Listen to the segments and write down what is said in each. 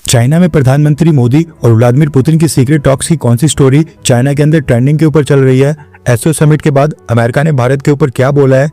China में प्रधानमंत्री मोदी और व्लादिमीर पुतिन की सीक्रेट टॉक्स की कौन सी स्टोरी चाइना के अंदर ट्रेंडिंग के ऊपर चल रही है? एससीओ समिट के बाद अमेरिका ने भारत के ऊपर क्या बोला है?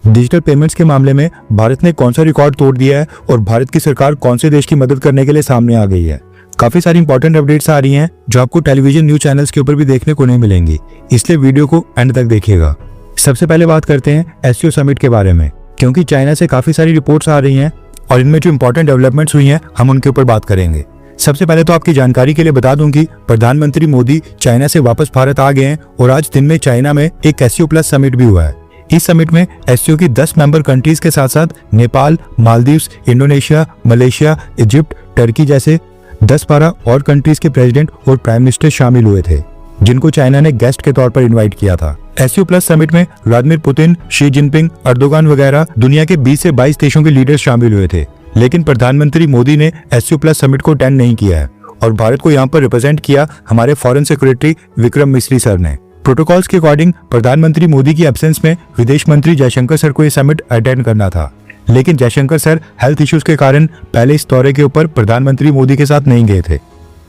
डिजिटल पेमेंट्स के मामले में भारत ने कौन सा रिकॉर्ड तोड़ दिया है और भारत की सरकार कौन से देश की मदद करने के लिए सामने आ गई है? काफी सारी इंपॉर्टेंट अपडेट्स आ रही हैं जो आपको टेलीविजन न्यूज चैनल्स के ऊपर भी देखने को नहीं मिलेंगी, इसलिए वीडियो को एंड तक देखिएगा। सबसे पहले बात करते हैं एससीओ समिट के बारे में, क्योंकि चाइना से काफी सारी रिपोर्ट्स आ रही हैं और इनमें जो इंपॉर्टेंट डेवलपमेंट्स हुई हैं हम उनके ऊपर बात करेंगे। सबसे पहले तो आपकी जानकारी के लिए बता दूं कि प्रधानमंत्री मोदी चाइना से वापस भारत आ गए हैं और आज दिन में चाइना में एक एससीओ प्लस समिट भी हुआ है। इस समिट में एससीओ की 10 मेंबर कंट्रीज के साथ साथ Nepal, Maldives, Indonesia, Malaysia, Egypt, Turkey जैसे 10-12 और कंट्रीज के प्रेसिडेंट और प्राइम मिनिस्टर शामिल हुए थे, जिनको चाइना ने गेस्ट के तौर पर इनवाइट किया था। एससीओ प्लस समिट में Vladimir Putin, Xi Jinping, Erdogan वगैरह दुनिया के 20 से 22 देशों के लीडर्स शामिल हुए थे, लेकिन प्रधानमंत्री मोदी ने एससीओ प्लस समिट को अटेंड नहीं किया है और भारत को यहाँ पर रिप्रेजेंट किया हमारे foreign secretary Vikram Misri sir ने। प्रोटोकॉल्स के अकॉर्डिंग प्रधानमंत्री मोदी की एब्सेंस में विदेश मंत्री जयशंकर सर को ये समिट अटेंड करना था, लेकिन जयशंकर सर हेल्थ इश्यूज के कारण पहले इस दौरे के ऊपर प्रधानमंत्री मोदी के साथ नहीं गए थे,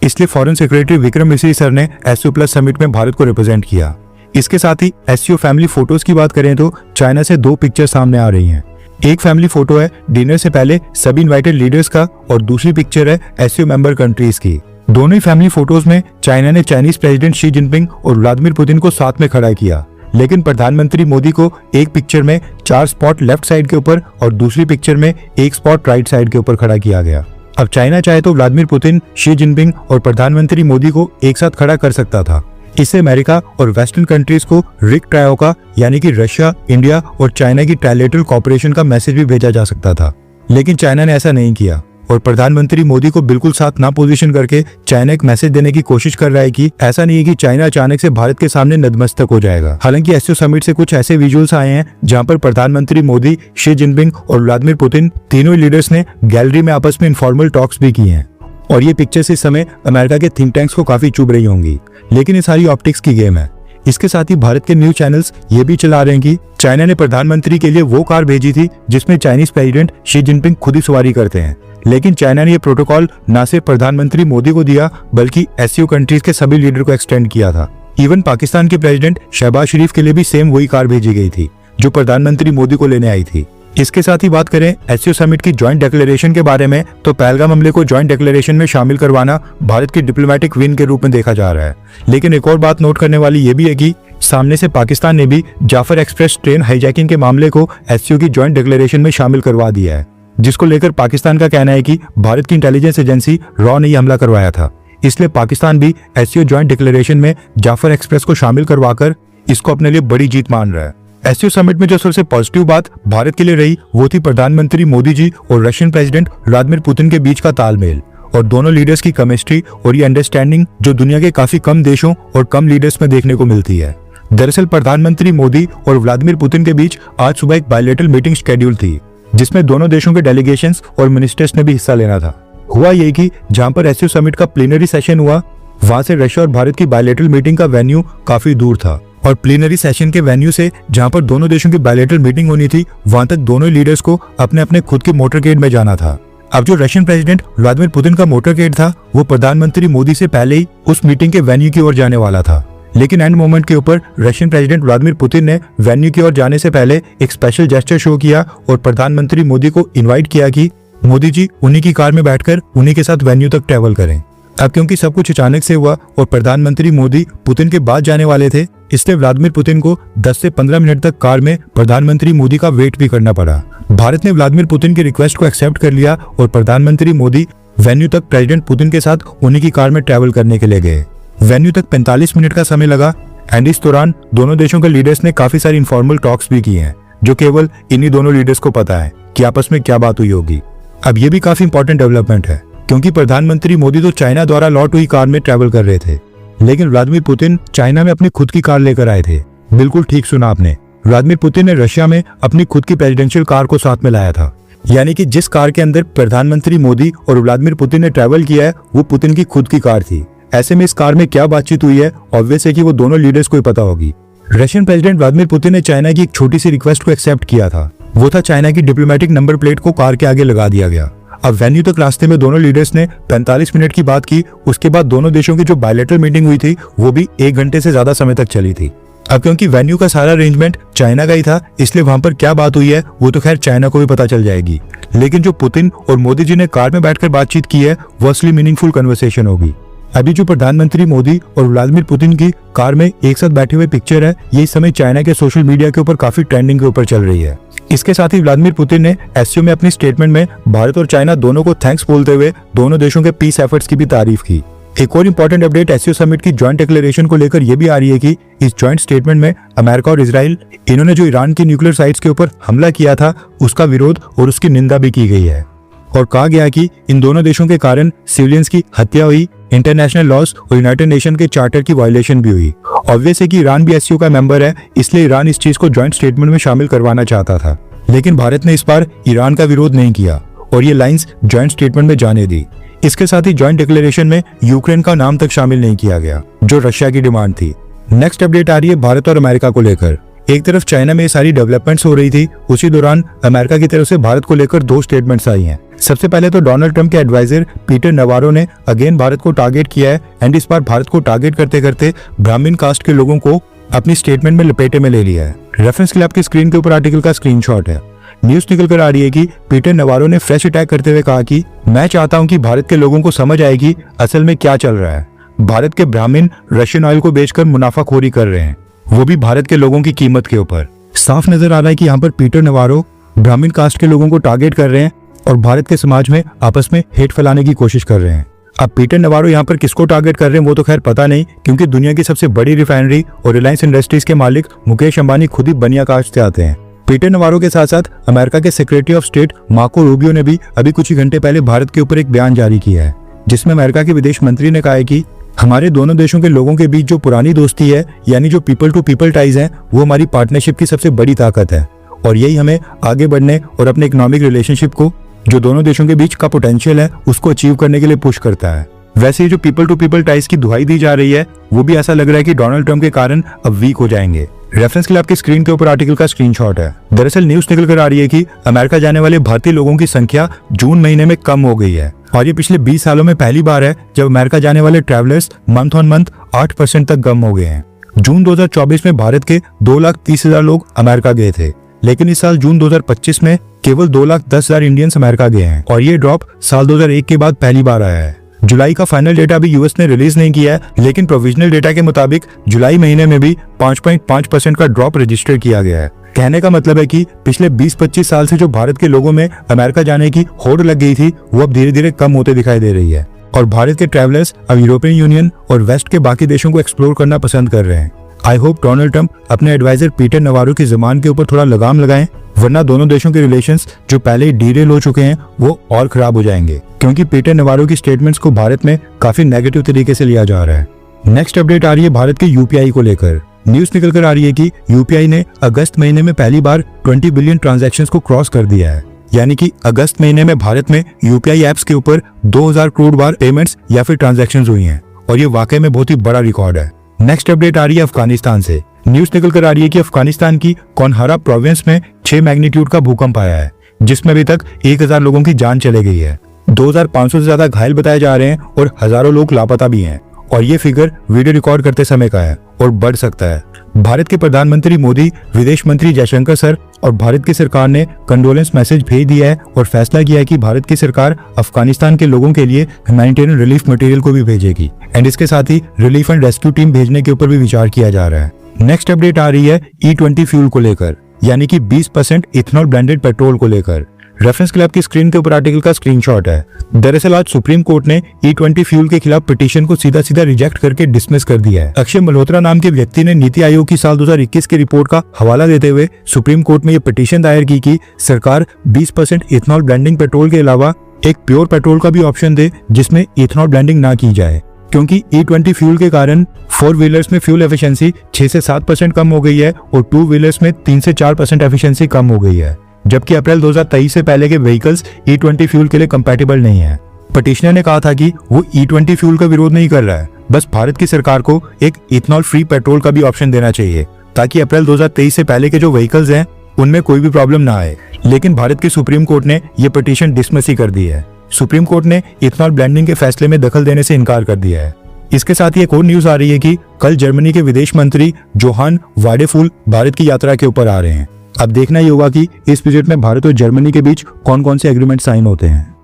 इसलिए foreign secretary Vikram Misri sir ने एससीओ प्लस समिट में भारत को रिप्रेजेंट किया। इसके साथ ही एससीओ फैमिली फोटोज की बात करें तो चाइना से 2 पिक्चर सामने आ रही हैं। एक फैमिली फोटो है डिनर से पहले सभी इनवाइटेड लीडर्स का और दूसरी पिक्चर है एससीओ मेंबर कंट्रीज की। दोनों ही फैमिली फोटोज में चाइना ने चाइनीज प्रेसिडेंट शी जिनपिंग और व्लादिमीर पुतिन को साथ में खड़ा किया, लेकिन प्रधानमंत्री मोदी को एक पिक्चर में 4 स्पॉट लेफ्ट साइड के ऊपर और दूसरी पिक्चर में 1 स्पॉट राइट साइड के ऊपर खड़ा किया गया। अब चाइना चाहे तो व्लादिमीर पुतिन, शी जिनपिंग और प्रधानमंत्री मोदी को एक साथ खड़ा कर सकता था। इससे अमेरिका और वेस्टर्न कंट्रीज को रिक ट्रायो का यानी कि रशिया, इंडिया और चाइना की ट्रायलेटरल कॉपरेशन का मैसेज भी भेजा जा सकता था, लेकिन चाइना ने ऐसा नहीं किया और प्रधानमंत्री मोदी को बिल्कुल साथ ना पोजीशन करके चाइना एक मैसेज देने की कोशिश कर रहा है कि ऐसा नहीं है कि चाइना अचानक से भारत के सामने नतमस्तक हो जाएगा। हालांकि एससीओ समिट से कुछ ऐसे विजुअल्स आए हैं जहां पर प्रधानमंत्री मोदी, शी जिनपिंग और व्लादिमीर पुतिन तीनों लीडर्स ने गैलरी में आपस में इनफॉर्मल टॉक्स भी किए हैं और ये पिक्चर्स इस समय अमेरिका के थिंक टैंक्स को काफी चुभ रही होंगी, लेकिन ये सारी ऑप्टिक्स की गेम है। इसके साथ ही भारत के न्यूज चैनल्स ये भी चला रहे हैं कि चाइना ने प्रधानमंत्री के लिए वो कार भेजी थी जिसमें चाइनीज प्रेसिडेंट शी जिनपिंग खुद ही सवारी करते हैं, लेकिन चाइना ने ये प्रोटोकॉल न सिर्फ प्रधानमंत्री मोदी को दिया बल्कि एससीओ कंट्रीज के सभी लीडर को एक्सटेंड किया था। इवन पाकिस्तान के प्रेसिडेंट शहबाज शरीफ के लिए भी सेम वही कार भेजी गई थी जो प्रधानमंत्री मोदी को लेने आई थी। इसके साथ ही बात करें एससीओ समिट की ज्वाइंट डिक्लेरेशन के बारे में, तो पहलगाम हमले को ज्वाइंट डिक्लेरेशन में शामिल करवाना भारत की डिप्लोमेटिक विन के रूप में देखा जा रहा है। लेकिन एक और बात नोट करने वाली ये भी है कि सामने से पाकिस्तान ने भी जाफर एक्सप्रेस ट्रेन हाईजैकिंग के मामले को एससीओ की ज्वाइंट डिक्लेरेशन में शामिल करवा दिया है, जिसको लेकर पाकिस्तान का कहना है कि भारत की इंटेलिजेंस एजेंसी रॉ ने हमला करवाया था, इसलिए पाकिस्तान भी एससीओ ज्वाइंट डिक्लेरेशन में जाफर एक्सप्रेस को शामिल करवाकर इसको अपने लिए बड़ी जीत मान रहा है। एससीओ समिट में जो सबसे पॉजिटिव बात भारत के लिए रही वो थी प्रधानमंत्री मोदी जी और रशियन प्रेसिडेंट व्लादिमीर पुतिन के बीच का तालमेल और दोनों लीडर्स की केमिस्ट्री और ये अंडरस्टैंडिंग जो दुनिया के काफी कम देशों और कम लीडर्स में देखने को मिलती है। दरअसल प्रधानमंत्री मोदी और व्लादिमीर पुतिन के बीच आज सुबह एक बायलैटरल मीटिंग शेड्यूल थी, जिसमें दोनों देशों के डेलीगेशंस और मिनिस्टर्स ने भी हिस्सा लेना था। हुआ ये कि जहां पर एससीओ समिट का प्लीनरी सेशन हुआ, वहां से रशिया और भारत की बायलैटरल मीटिंग का वेन्यू काफी दूर था और प्लीनरी सेशन के वेन्यू से जहां पर दोनों देशों की बायलैटरल मीटिंग होनी थी वहां तक दोनों लीडर्स को अपने अपने खुद के मोटरकेड में जाना था। अब जो रशियन प्रेसिडेंट व्लादिमीर पुतिन का मोटरकेड था वो प्रधानमंत्री मोदी से पहले ही उस मीटिंग के वेन्यू की ओर जाने वाला था, लेकिन एंड मोमेंट के ऊपर रशियन प्रेसिडेंट व्लादिमीर पुतिन ने वेन्यू की ओर जाने से पहले एक स्पेशल जेस्चर शो किया और प्रधानमंत्री मोदी को इनवाइट किया कि मोदी जी उन्हीं की कार में बैठकर उन्हीं के साथ वेन्यू तक ट्रेवल करें। अब क्योंकि सब कुछ अचानक से हुआ और प्रधानमंत्री मोदी पुतिन के बाद जाने वाले थे, इसलिए व्लादिमीर पुतिन को 10 से 15 मिनट तक कार में प्रधानमंत्री मोदी का वेट भी करना पड़ा। भारत ने व्लादिमीर पुतिन की रिक्वेस्ट को एक्सेप्ट कर लिया और प्रधानमंत्री मोदी वेन्यू तक प्रेसिडेंट पुतिन के साथ उन्हीं की कार में ट्रेवल करने के लिए गए। वेन्यू तक 45 मिनट का समय लगा एंड इस दौरान दोनों देशों के लीडर्स ने काफी सारी इनफॉर्मल टॉक्स भी किए हैं, जो केवल इन्हीं दोनों लीडर्स को पता है कि आपस में क्या बात हुई होगी। अब ये भी काफी इंपॉर्टेंट डेवलपमेंट है, क्योंकि प्रधानमंत्री मोदी तो चाइना द्वारा लॉट हुई कार में ट्रेवल कर रहे थे, लेकिन व्लादिमीर पुतिन चाइना में अपनी खुद की कार लेकर आए थे। बिल्कुल ठीक सुना आपने, व्लादिमीर पुतिन ने रशिया में अपनी खुद की प्रेसिडेंशियल कार को साथ में लाया था, यानी कि जिस कार के अंदर प्रधानमंत्री मोदी और व्लादिमीर पुतिन ने ट्रेवल किया है वो पुतिन की खुद की कार थी। ऐसे में इस कार में क्या बातचीत हुई है ऑब्वियस है कि वो दोनों लीडर्स को ही पता होगी। रशियन प्रेसिडेंट व्लादिमीर पुतिन ने चाइना की एक छोटी सी रिक्वेस्ट को एक्सेप्ट किया था, वो था चाइना की डिप्लोमेटिक नंबर प्लेट को कार के आगे लगा दिया गया। अब वेन्यू तक रास्ते में दोनों लीडर्स ने 45 मिनट की बात की। उसके बाद दोनों देशों की जो बायलैटरल मीटिंग हुई थी वो भी 1 घंटे से ज्यादा समय तक चली थी। अब क्योंकि वेन्यू का सारा अरेंजमेंट चाइना का ही था, इसलिए वहां पर क्या बात हुई है वो तो खैर चाइना को भी पता चल जाएगी, लेकिन जो पुतिन और मोदी जी ने कार में बैठकर बातचीत की है वो असली मीनिंगफुल कन्वर्सेशन होगी। अभी जो प्रधानमंत्री मोदी और व्लादिमीर पुतिन की कार में एक साथ बैठे हुए पिक्चर है, ये इस समय चाइना के सोशल मीडिया के ऊपर काफी ट्रेंडिंग के ऊपर चल रही है। इसके साथ ही व्लादिमीर पुतिन ने एससीओ में अपनी स्टेटमेंट में भारत और चाइना दोनों को थैंक्स बोलते हुए दोनों देशों के पीस एफर्ट्स की भी तारीफ की। एक और इम्पोर्टेंट अपडेट एससीओ समिट की ज्वाइंट डिक्लेरेशन को लेकर यह भी आ रही है कि इस ज्वाइंट स्टेटमेंट में अमेरिका और इजराइल इन्होंने जो ईरान की न्यूक्लियर साइट्स के ऊपर हमला किया था उसका विरोध और उसकी निंदा भी की गई है, और कहा गया कि इन दोनों देशों के कारण सिविलियंस की हत्या हुई, इंटरनेशनल लॉज और यूनाइटेड नेशन के चार्टर की वायलेशन भी हुई। ऑब्वियस है कि ईरान भी एससीओ का मेंबर है, इसलिए ईरान इस चीज को ज्वाइंट स्टेटमेंट में शामिल करवाना चाहता था, लेकिन भारत ने इस बार ईरान का विरोध नहीं किया और ये लाइंस ज्वाइंट स्टेटमेंट में जाने दी। इसके साथ ही ज्वाइंट डिक्लेरेशन में यूक्रेन का नाम तक शामिल नहीं किया गया, जो रशिया की डिमांड थी। नेक्स्ट अपडेट आ रही है भारत और अमेरिका को लेकर। एक तरफ चाइना में सारी डेवलपमेंट्स हो रही थी, उसी दौरान अमेरिका की तरफ से भारत को लेकर 2 स्टेटमेंट्स आई हैं। सबसे पहले तो डोनाल्ड ट्रंप के एडवाइजर पीटर नवारो ने अगेन भारत को टारगेट किया है, एंड इस बार भारत को टारगेट करते करते ब्राह्मण कास्ट के लोगों को अपनी स्टेटमेंट में लपेटे में ले लिया है। रेफरेंस के लिए आपकी स्क्रीन के ऊपर आर्टिकल का स्क्रीनशॉट है। न्यूज निकल कर आ रही है कि पीटर नवारो ने फ्रेश अटैक करते हुए कहा कि मैं चाहता हूं कि भारत के लोगों को समझ आएगी असल में क्या चल रहा है। भारत के ब्राह्मण रशियन ऑयल को बेचकर मुनाफाखोरी कर रहे हैं, वो भी भारत के लोगों की कीमत के ऊपर। साफ नजर आ रहा है कि यहाँ पर पीटर नवारो ब्राह्मण कास्ट के लोगों को टारगेट कर रहे हैं और भारत के समाज में आपस में हेट फैलाने की कोशिश कर रहे हैं। अब पीटर नवारो यहाँ पर किसको टारगेट कर रहे हैं वो तो खैर पता नहीं, क्योंकि दुनिया की सबसे बड़ी रिफाइनरी और रिलायंस इंडस्ट्रीज के मालिक मुकेश अंबानी खुद ही बनिया कास्ट से आते हैं। पीटर नवारो के साथ साथ अमेरिका के secretary of state Marco Rubio ने भी अभी कुछ ही घंटे पहले भारत के ऊपर एक बयान जारी किया है, जिसमें अमेरिका के विदेश मंत्री ने कहा है कि हमारे दोनों देशों के लोगों के बीच जो पुरानी दोस्ती है, यानी जो पीपल टू पीपल टाइज है, वो हमारी पार्टनरशिप की सबसे बड़ी ताकत है, और यही हमें आगे बढ़ने और अपने इकोनॉमिक रिलेशनशिप को जो दोनों देशों के बीच का पोटेंशियल है उसको अचीव करने के लिए पुश करता है। वैसे ही जो पीपल टू पीपल टाइज की दुहाई दी जा रही है वो भी ऐसा लग रहा है कि डोनाल्ड ट्रंप के कारण अब वीक हो जाएंगे। रेफरेंस के लिए आपकी स्क्रीन के ऊपर आर्टिकल का स्क्रीनशॉट है। दरअसल न्यूज निकल कर आ रही है कि अमेरिका जाने वाले भारतीय लोगों की संख्या जून महीने में कम हो गई है, और ये पिछले 20 सालों में पहली बार है जब अमेरिका जाने वाले ट्रैवलर्स मंथ ऑन मंथ 8% तक कम हो गए हैं। जून 2024 में भारत के 2,30,000 लोग अमेरिका गए थे, लेकिन इस साल जून 2025 में केवल 2,10,000 इंडियंस अमेरिका गए हैं, और ये ड्रॉप साल 2001 के बाद पहली बार आया है। जुलाई का फाइनल डेटा अभी यूएस ने रिलीज नहीं किया है, लेकिन प्रोविजनल डेटा के मुताबिक जुलाई महीने में भी 5.5% का ड्रॉप रजिस्टर किया गया है। कहने का मतलब है कि पिछले 20-25 साल से जो भारत के लोगों में अमेरिका जाने की होड़ लग गई थी वो अब धीरे धीरे कम होते दिखाई दे रही है, और भारत के ट्रैवलर्स अब यूरोपियन यूनियन और वेस्ट के बाकी देशों को एक्सप्लोर करना पसंद कर रहे हैं। आई होप डोनाल्ड ट्रंप अपने एडवाइजर पीटर नवारो की जबान के ऊपर थोड़ा लगाम लगाएं, वरना दोनों देशों के रिलेशंस जो पहले ही डीरेल हो चुके हैं वो और खराब हो जाएंगे, क्योंकि पीटर नवारो की स्टेटमेंट्स को भारत में काफी नेगेटिव तरीके से लिया जा रहा है। नेक्स्ट अपडेट आ रही है भारत के यूपीआई को लेकर। न्यूज निकल कर आ रही है कि यूपीआई ने अगस्त महीने में पहली बार 20 बिलियन ट्रांजैक्शंस को क्रॉस कर दिया है, यानी कि अगस्त महीने में भारत में यूपीआई एप्स के ऊपर 2000 करोड़ बार पेमेंट्स या फिर ट्रांजैक्शंस हुई हैं, और ये वाकई में बहुत ही बड़ा रिकॉर्ड है। नेक्स्ट अपडेट आ रही है अफगानिस्तान से। न्यूज निकल कर आ रही है कि अफगानिस्तान की कोनहारा प्रोविंस में 6 मैग्नीट्यूड का भूकंप आया है, जिसमें अभी तक 1000 लोगों की जान चले गई है। 2500 से ज्यादा घायल बताए जा रहे हैं और हजारों लोग लापता भी हैं, और ये फिगर वीडियो रिकॉर्ड करते समय का है और बढ़ सकता है। भारत के प्रधानमंत्री मोदी, विदेश मंत्री जयशंकर सर और भारत की सरकार ने कंडोलेंस मैसेज भेज दिया है और फैसला किया है कि भारत की सरकार अफगानिस्तान के लोगों के लिए ह्यूमैनिटेरियन रिलीफ मटेरियल को भी भेजेगी, एंड इसके साथ ही रिलीफ एंड रेस्क्यू टीम भेजने के ऊपर भी विचार किया जा रहा है। नेक्स्ट अपडेट आ रही है E20 फ्यूल को लेकर, यानी कि 20% इथेनॉल ब्लेंडेड पेट्रोल को लेकर। रेफरेंस के लिए आपकी स्क्रीन के ऊपर आर्टिकल का स्क्रीनशॉट है। दरअसल आज सुप्रीम कोर्ट ने E20 फ्यूल के खिलाफ पिटीशन को सीधा सीधा रिजेक्ट करके डिसमिस कर दिया है। अक्षय मल्होत्रा नाम के व्यक्ति ने नीति आयोग की साल 2021 की रिपोर्ट का हवाला देते हुए सुप्रीम कोर्ट में ये पिटीशन दायर की कि सरकार 20% इथेनॉल ब्लेंडिंग पेट्रोल के अलावा एक प्योर पेट्रोल का भी ऑप्शन दे जिसमें इथेनॉल ब्लेंडिंग ना की जाए, क्योंकि E20 फ्यूल के कारण 4 व्हीलर्स में फ्यूल एफिशिएंसी 6 से 7% कम हो गई है और 2 व्हीलर्स में 3 से 4% एफिशिएंसी कम हो गई है, जबकि अप्रैल 2023 से पहले के व्हीकल्स E20 फ्यूल के लिए कंपैटिबल नहीं है। पिटिशनर ने कहा था कि वो E20 फ्यूल का विरोध नहीं कर रहा है, बस भारत की सरकार को एक इथेनॉल फ्री पेट्रोल का भी ऑप्शन देना चाहिए, ताकि अप्रैल 2023 से पहले के जो व्हीकल्स हैं उनमें कोई भी प्रॉब्लम ना आए। लेकिन भारत के सुप्रीम कोर्ट ने यह पिटीशन डिसमिस ही कर दी है। सुप्रीम कोर्ट ने इथेनॉल ब्लेंडिंग के फैसले में दखल देने से इनकार कर दिया है। इसके साथ ही एक और न्यूज आ रही है कि कल जर्मनी के विदेश मंत्री जोहान वाडेफुल भारत की यात्रा के ऊपर आ रहे हैं। अब देखना ही होगा कि इस विजिट में भारत और जर्मनी के बीच कौन कौन से एग्रीमेंट साइन होते हैं।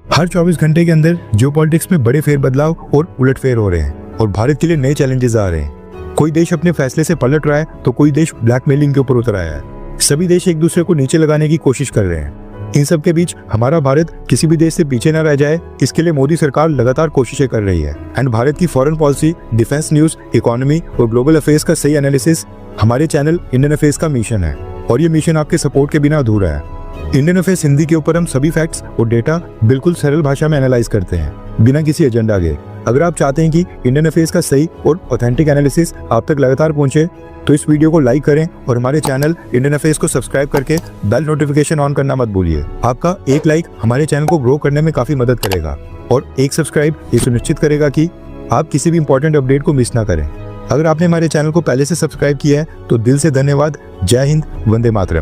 हर 24 घंटे के अंदर जियोपॉलिटिक्स में बड़े फेरबदलाव और उलटफेर हो रहे हैं और भारत के लिए नए चैलेंजेस आ रहे हैं। कोई देश अपने फैसले से पलट रहा है तो कोई देश ब्लैकमेलिंग के ऊपर उतर आया है। सभी देश एक दूसरे को नीचे लगाने की कोशिश कर रहे हैं। इन सब के बीच हमारा भारत किसी भी देश से पीछे न रह जाए, इसके लिए मोदी सरकार लगातार कोशिशें कर रही है। एंड भारत की foreign policy, defence news, economy और ग्लोबल अफेयर्स का सही एनालिसिस हमारे चैनल इंडियन अफेयर्स का मिशन है और ये मिशन आपके सपोर्ट के बिना अधूरा है। इंडियन अफेयर्स हिंदी के ऊपर हम सभी फैक्ट्स और डेटा बिल्कुल सरल भाषा में एनालाइज करते हैं, बिना किसी एजेंडा के। अगर आप चाहते हैं कि इंडियन अफेयर्स का सही और ऑथेंटिक एनालिसिस आप तक लगातार पहुंचे तो इस वीडियो को लाइक करें और हमारे चैनल इंडियन अफेयर्स को सब्सक्राइब करके बेल नोटिफिकेशन ऑन करना मत भूलिए। आपका एक लाइक हमारे चैनल को ग्रो करने में काफी मदद करेगा और एक सब्सक्राइब ये सुनिश्चित करेगा कि आप किसी भी इंपॉर्टेंट अपडेट को मिस ना करें। अगर आपने हमारे चैनल को पहले से सब्सक्राइब किया है तो दिल से धन्यवाद। जय हिंद, वंदे मातरम।